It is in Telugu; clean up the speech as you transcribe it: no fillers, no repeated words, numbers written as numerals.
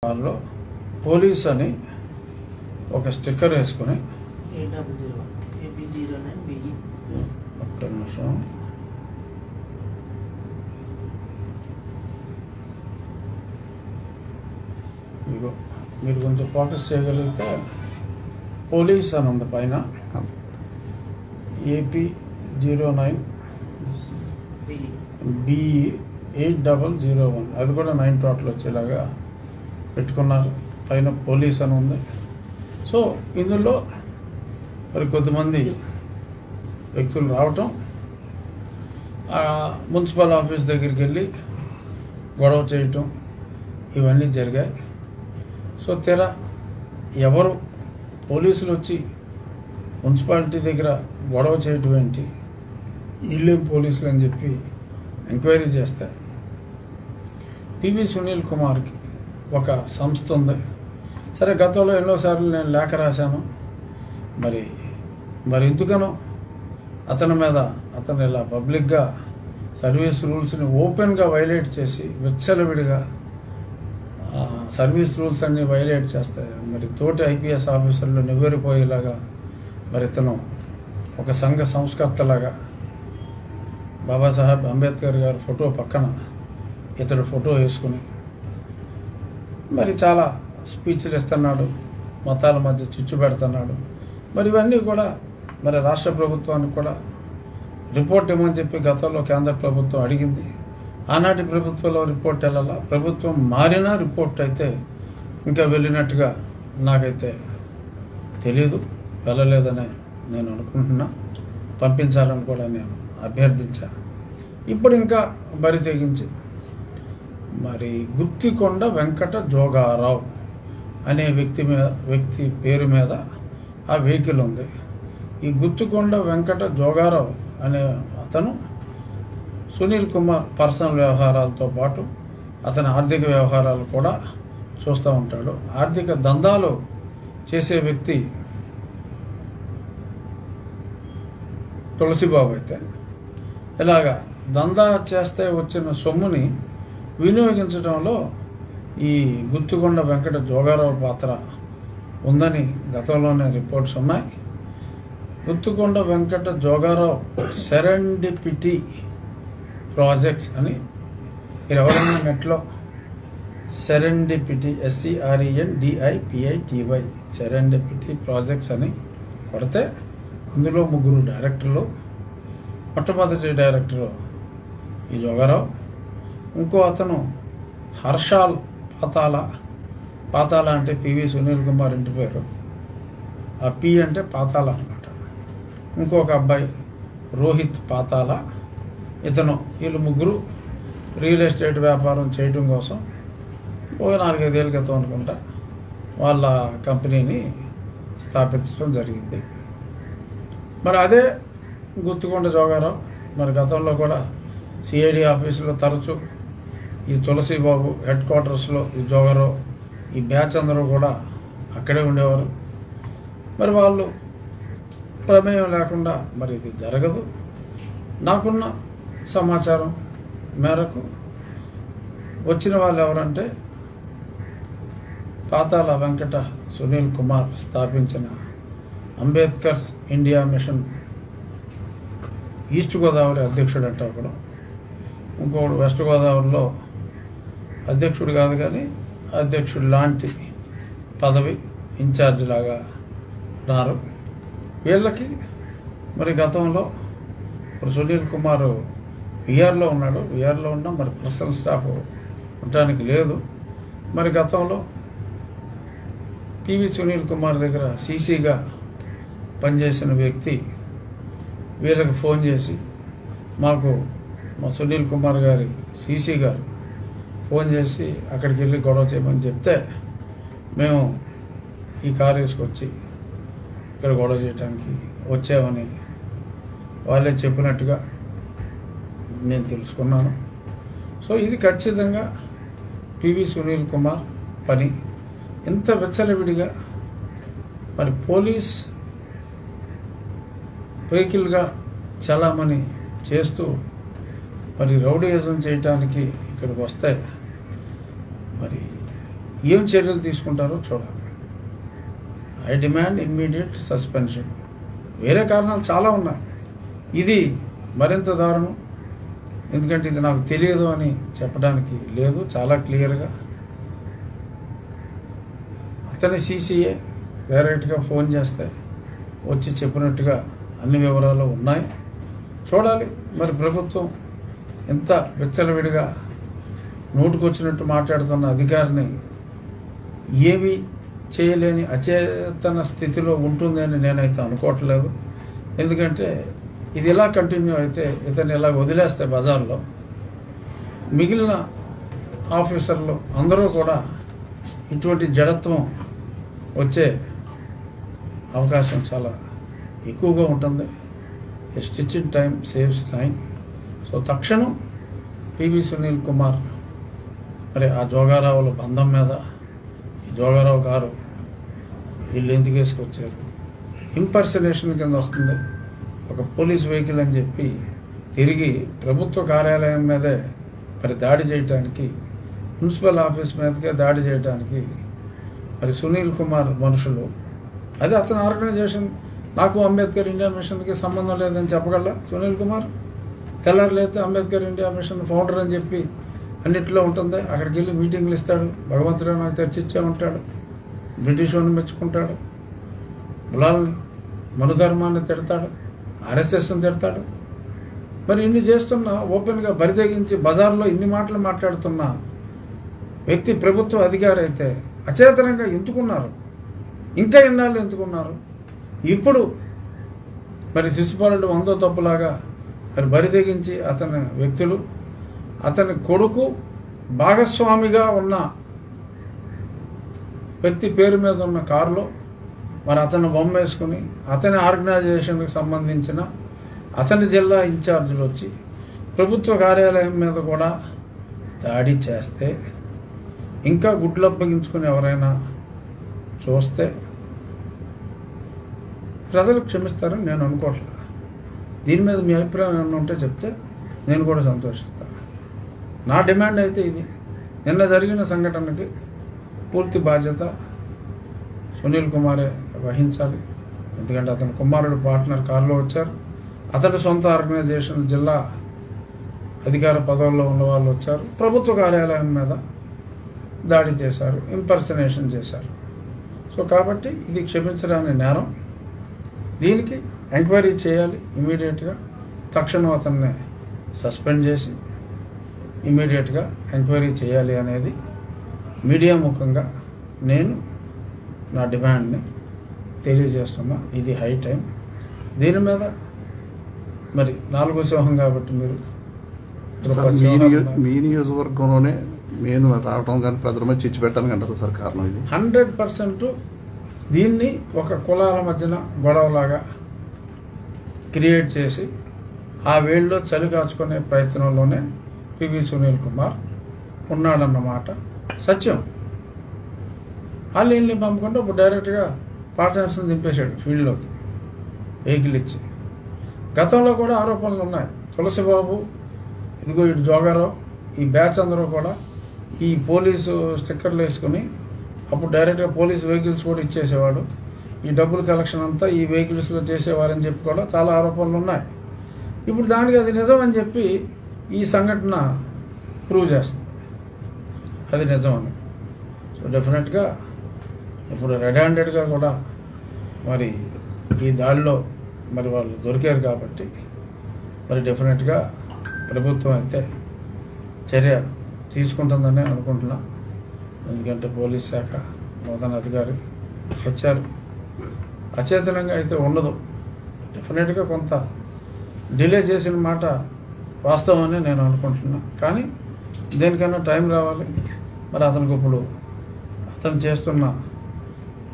వాళ్ళు పోలీస్ అని ఒక స్టిక్కర్ వేసుకుని ఒక్క నిమిషం ఇదిగో మీరు కొంచెం ఫోకస్ చేయగలిగితే పోలీస్ అని ఉంది పైన AP09 BE8001 అది కూడా 9 టోటల్ వచ్చేలాగా పెట్టుకున్నారు. పైన పోలీస్ అని ఉంది. సో ఇందులో మరి కొద్దిమంది వ్యక్తులు రావటం, మున్సిపల్ ఆఫీస్ దగ్గరికి వెళ్ళి గొడవ చేయటం ఇవన్నీ జరిగాయి. సో ఎవరు పోలీసులు వచ్చి మున్సిపాలిటీ దగ్గర గొడవ చేయటం ఏంటి, వీళ్ళేం పోలీసులు అని చెప్పి ఎంక్వైరీ చేస్తే పివి సునీల్ కుమార్కి ఒక సంస్థ ఉంది. సరే, గతంలో ఎన్నోసార్లు నేను లేఖ రాశాను. మరి ఎందుకనో అతను ఇలా పబ్లిక్గా సర్వీస్ రూల్స్ని ఓపెన్గా వైలేట్ చేసి విచ్చలవిడిగా సర్వీస్ రూల్స్ అన్నీ వైలేట్ చేస్తాయి. మరి తోటి ఐపీఎస్ ఆఫీసర్లు నివ్వెరిపోయేలాగా మరి ఇతను ఒక సంఘ సంస్కర్తలాగా బాబాసాహెబ్ అంబేద్కర్ గారి ఫోటో పక్కన ఇతడు ఫోటో వేసుకుని మరి చాలా స్పీచ్లు ఇస్తున్నాడు, మతాల మధ్య చిచ్చు పెడుతున్నాడు. మరి ఇవన్నీ కూడా మరి రాష్ట్ర ప్రభుత్వానికి కూడా రిపోర్ట్ ఇవ్వమని చెప్పి గతంలో కేంద్ర ప్రభుత్వం అడిగింది. ఆనాటి ప్రభుత్వంలో రిపోర్ట్ వెళ్ళాల, ప్రభుత్వం మారినా రిపోర్ట్ అయితే ఇంకా వెళ్ళినట్టుగా నాకైతే తెలీదు, వెళ్ళలేదని నేను అనుకుంటున్నా. పంపించాలని కూడా నేను అభ్యర్థించా. ఇప్పుడు ఇంకా బరి తెగించి మరి గుత్తికొండ వెంకట జోగారావు అనే వ్యక్తి పేరు మీద ఆ వెహికల్ ఉంది. ఈ గుత్తికొండ వెంకట జోగారావు అనే అతను సునీల్ కుమార్ పర్సనల్ వ్యవహారాలతో పాటు అతని ఆర్థిక వ్యవహారాలు కూడా చూస్తూ ఉంటాడు. ఆర్థిక దందాలు చేసే వ్యక్తి తులసిబాబు అయితే ఇలాగా దందా చేస్తే వచ్చిన సొమ్ముని వినియోగించడంలో ఈ గుత్తికొండ వెంకట జోగారావు పాత్ర ఉందని గతంలోనే రిపోర్ట్స్ ఉన్నాయి. గుత్తికొండ వెంకట జోగారావు సెరెండిపిటీ ప్రాజెక్ట్స్ అని మీరు ఎవరైనా నెట్లో సెరెండిపిటీ SERENDIPITY సెరెండిపిటీ ప్రాజెక్ట్స్ అని కొడితే అందులో 3 డైరెక్టర్లు. మొట్టమొదటి డైరెక్టరు ఈ జోగారావు, ఇంకో అతను హర్షాల్ పాతాల అంటే పివి సునీల్ కుమార్ ఇంటి పేరు, ఆ పి అంటే పాతాల అన్నమాట. ఇంకొక అబ్బాయి రోహిత్ పాతాల, వీళ్ళు 3 రియల్ ఎస్టేట్ వ్యాపారం చేయడం కోసం ఒక 4-5 ఏళ్ళ క్రితం అనుకుంటా వాళ్ళ కంపెనీని స్థాపించడం జరిగింది. మరి అదే గుత్తికొండ జోగారావు మరి గతంలో కూడా సిఐడి ఆఫీసులో తరచూ ఈ తులసిబాబు హెడ్ క్వార్టర్స్లో ఈ జోగారావు ఈ బ్యాచ్ అందరూ కూడా అక్కడే ఉండేవారు. మరి వాళ్ళు ప్రమేయం లేకుండా మరి ఇది జరగదు. నాకున్న సమాచారం మేరకు వచ్చిన వాళ్ళు ఎవరంటే పాతాల వెంకట సునీల్ కుమార్ స్థాపించిన Ambedkar's India mission east Godavari అధ్యక్షుడు అంటే ఒకడు, ఇంకొకడు వెస్ట్ గోదావరిలో అధ్యక్షుడు కాదు కానీ అధ్యక్షుడు లాంటి పదవి ఇన్ఛార్జ్ లాగా ఉన్నారు. వీళ్ళకి మరి గతంలో ఇప్పుడు సునీల్ కుమార్ విఆర్లో ఉన్నాడు. విఆర్లో ఉన్నా మరి పర్సనల్ స్టాఫ్ ఉండటానికి లేదు. మరి గతంలో పివి సునీల్ కుమార్ దగ్గర సీసీగా పనిచేసిన వ్యక్తి వీళ్ళకి ఫోన్ చేసి మా సునీల్ కుమార్ గారి సీసీ గారు ఫోన్ చేసి అక్కడికి వెళ్ళి గొడవ చేయమని చెప్తే మేము ఈ కారు వేసుకొచ్చి ఇక్కడ గొడవ చేయడానికి వచ్చామని వాళ్ళే చెప్పినట్టుగా నేను తెలుసుకున్నాను. సో ఇది ఖచ్చితంగా పివి సునీల్ కుమార్ పని. ఎంత విచ్చలవిడిగా మరి పోలీస్ వెహికల్గా చలామణి చేస్తూ మరి రౌడీయిజం చేయడానికి ఇక్కడికి వస్తే మరి ఏం చర్యలు తీసుకుంటారో చూడాలి. I demand immediate suspension. వేరే కారణాలు చాలా ఉన్నాయి, ఇది మరింత దారుణం. ఎందుకంటే ఇది నాకు తెలియదు అని చెప్పడానికి లేదు, చాలా క్లియర్గా అతని సీసీఏ డైరెక్ట్గా ఫోన్ చేస్తే వచ్చి చెప్పినట్టుగా అన్ని వివరాలు ఉన్నాయి. చూడాలి మరి ప్రభుత్వం ఎంత విచ్చలవిడిగా నోటుకొచ్చినట్టు మాట్లాడుతున్న అధికారిని ఏమీ చేయలేని అచేతన స్థితిలో ఉంటుందని నేనైతే అనుకోవట్లేదు. ఎందుకంటే ఇది ఇలా కంటిన్యూ అయితే, ఇతన్ని ఇలా వదిలేస్తే బజార్లో మిగిలిన ఆఫీసర్లు అందరూ కూడా ఇటువంటి జడత్వం వచ్చే అవకాశం చాలా ఎక్కువగా ఉంటుంది. A stitch in time saves time. So తక్షణం పివి సునీల్ కుమార్ మరి ఆ జోగారావుల బంధం మీద, ఈ జోగారావు గారు వీళ్ళు ఎందుకు వేసుకొచ్చారు, ఇంపర్సనేషన్ కింద వస్తుంది. ఒక పోలీస్ వెహికల్ అని చెప్పి తిరిగి ప్రభుత్వ కార్యాలయం మీదే మరి దాడి చేయడానికి, మున్సిపల్ ఆఫీస్ మీదకే దాడి చేయడానికి మరి సునీల్ కుమార్ మనుషులు, అది అతని ఆర్గనైజేషన్. నాకు అంబేద్కర్ ఇండియా మిషన్కి సంబంధం లేదని చెప్పగల సునీల్ కుమార్ తెల్లారులైతే అంబేద్కర్ ఇండియా మిషన్ ఫౌండర్ అని చెప్పి అన్నింటిలో ఉంటుంది. అక్కడికి వెళ్ళి మీటింగ్లు ఇస్తాడు, భగవంతుడు నాకు చర్చించే ఉంటాడు, బ్రిటిష్ వాడిని మెచ్చుకుంటాడు, కులాలని మనుధర్మాన్ని తిడతాడు, ఆర్ఎస్ఎస్ని తిడతాడు. మరి ఇన్ని చేస్తున్నా ఓపెన్గా బరితెగించి బజార్లో ఇన్ని మాటలు మాట్లాడుతున్న వ్యక్తి ప్రభుత్వ అధికారి అయితే అచేతనంగా ఎందుకున్నారు, ఇంకా ఎన్నాళ్ళు ఎందుకున్నారు? ఇప్పుడు మరి శిశుపాలుడు వందో తప్పులాగా మరి బరితెగించి అతని వ్యక్తులు, అతని కొడుకు భాగస్వామిగా ఉన్న వ్యక్తి పేరు మీద ఉన్న కారులో మరి అతను బొమ్మ వేసుకుని అతని ఆర్గనైజేషన్కి సంబంధించిన అతని జిల్లా ఇన్ఛార్జీలు వచ్చి ప్రభుత్వ కార్యాలయం మీద కూడా దాడి చేస్తే, ఇంకా గుడ్లు అప్పగించుకుని ఎవరైనా చూస్తే ప్రజలు క్షమిస్తారని నేను అనుకోవట్లేదు. దీని మీద మీ అభిప్రాయం ఏమైనా ఉంటే చెప్తే నేను కూడా సంతోషిస్తాను. నా డిమాండ్ అయితే ఇది. నిన్న జరిగిన సంఘటనకి పూర్తి బాధ్యత సునీల్ కుమారే వహించాలి. ఎందుకంటే అతని కుమారుడు పార్ట్నర్ కారులో వచ్చారు, అతడి సొంత ఆర్గనైజేషన్ జిల్లా అధికార పదవుల్లో ఉన్న వాళ్ళు వచ్చారు, ప్రభుత్వ కార్యాలయం మీద దాడి చేశారు, ఇంపర్సనేషన్ చేశారు. సో కాబట్టి ఇది క్షమించడానికి నేరం. దీనికి ఎంక్వైరీ చేయాలి ఇమీడియట్గా. తక్షణం అతన్ని సస్పెండ్ చేసి ఇమీడియట్గా ఎంక్వైరీ చేయాలి అనేది మీడియా ముఖంగా నేను నా డిమాండ్ని తెలియజేస్తున్నా. ఇది హై టైం. దీని మీద మరి 4వ సింహం కాబట్టి మీరు మీ నియోజకవర్గంలోనే నేను రావడం కానీ ప్రజల మీద చిచ్చు పెట్టాలని అంటారు సార్ కారణం ఇది? 100% దీన్ని ఒక కులాల మధ్యన గొడవలాగా క్రియేట్ చేసి ఆ వేళ్ళలో చలి కాచుకునే ప్రయత్నంలోనే పివి సునీల్ కుమార్ ఉన్నాడన్నమాట సత్యం. వాళ్ళు వీళ్ళని పంపుకుంటే ఇప్పుడు డైరెక్ట్గా పార్ట్నర్స్ని దింపేశాడు ఫీల్డ్లోకి వెహికల్ ఇచ్చి. గతంలో కూడా ఆరోపణలు ఉన్నాయి. తులసిబాబు, ఇదిగో ఇటు జోగారావు, ఈ బ్యాచ్ అందరూ కూడా ఈ పోలీసు స్టిక్కర్లు వేసుకుని అప్పుడు డైరెక్ట్గా పోలీసు వెహికల్స్ కూడా ఇచ్చేసేవాడు, ఈ డబ్బుల కలెక్షన్ అంతా ఈ వెహికల్స్లో చేసేవారని చెప్పి కూడా చాలా ఆరోపణలు ఉన్నాయి. ఇప్పుడు దానికి అది నిజం అని చెప్పి ఈ సంఘటన ప్రూవ్ చేస్తుంది అది నిజమని. సో డెఫినెట్గా ఇప్పుడు రెడ్ హ్యాండెడ్గా కూడా మరి ఈ దాడిలో మరి వాళ్ళు దొరికారు కాబట్టి మరి డెఫినెట్గా ప్రభుత్వం అయితే చర్య తీసుకుంటుందని అనుకుంటున్నా. ఎందుకంటే పోలీస్ శాఖ నూతన అధికారి వచ్చారు, అచేతనంగా అయితే ఉండదు. డెఫినెట్గా కొంత డిలే చేసిన మాట వాస్తవమని నేను అనుకుంటున్నా. కానీ దేనికైనా టైం రావాలి. మరి అతనికి ఇప్పుడు అతను చేస్తున్న